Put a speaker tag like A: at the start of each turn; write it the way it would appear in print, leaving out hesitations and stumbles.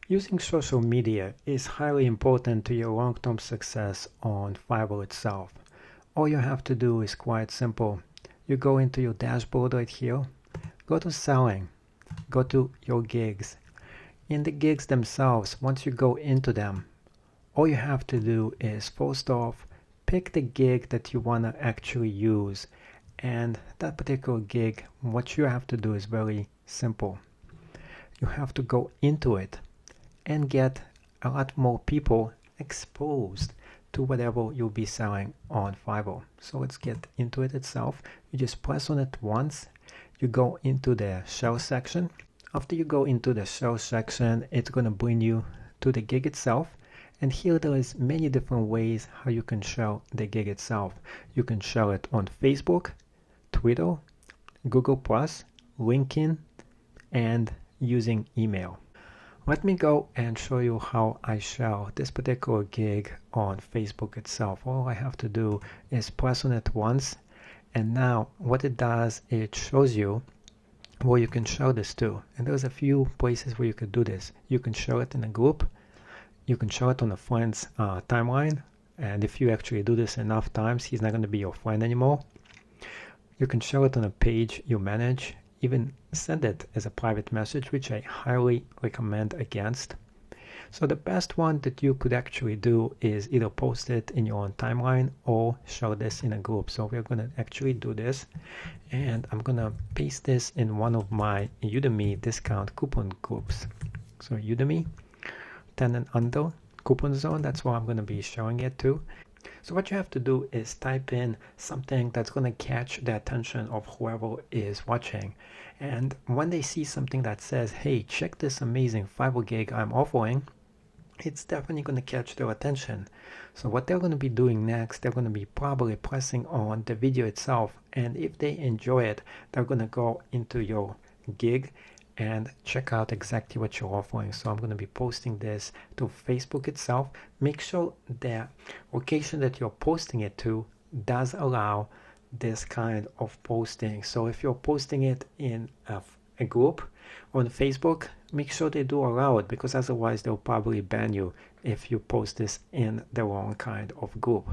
A: Using social media is highly important to your long-term success on Fiverr itself. All you have to do is quite simple. You go into your dashboard right here, go to selling, go to your gigs. In the gigs themselves, once you go into them, all you have to do is first off, pick the gig that you want to actually use. And that particular gig, what you have to do is very simple. You have to go into it and get a lot more people exposed to whatever you'll be selling on Fiverr. So let's get into it itself. You just press on it once. You go into the show section. After you go into the show section, it's going to bring you to the gig itself. And here there is many different ways how you can show the gig itself. You can show it on Facebook, Twitter, Google+, LinkedIn, and using email. Let me go and show you how I show this particular gig on Facebook itself. All I have to do is press on it once, and now what it does, it shows you where you can show this to. And there's a few places where you could do this. You can show it in a group, you can show it on a friend's timeline, and if you actually do this enough times, he's not going to be your friend anymore. You can show it on a page you manage, even send it as a private message, which I highly recommend against. So the best one that you could actually do is either post it in your own timeline or show this in a group. So we're going to actually do this, and I'm going to paste this in one of my Udemy discount coupon groups. So Udemy 10 and under coupon zone, that's where I'm going to be showing it to. So what you have to do is type in something that's going to catch the attention of whoever is watching. And when they see something that says, hey, check this amazing Fiverr gig I'm offering, it's definitely going to catch their attention. So what they're going to be doing next, they're going to be probably pressing on the video itself. And if they enjoy it, they're going to go into your gig and check out exactly what you're offering. So I'm going to be posting this to Facebook itself. Make sure the location that you're posting it to does allow this kind of posting. So if you're posting it in a group on Facebook, make sure they do allow it, because otherwise they'll probably ban you if you post this in the wrong kind of group.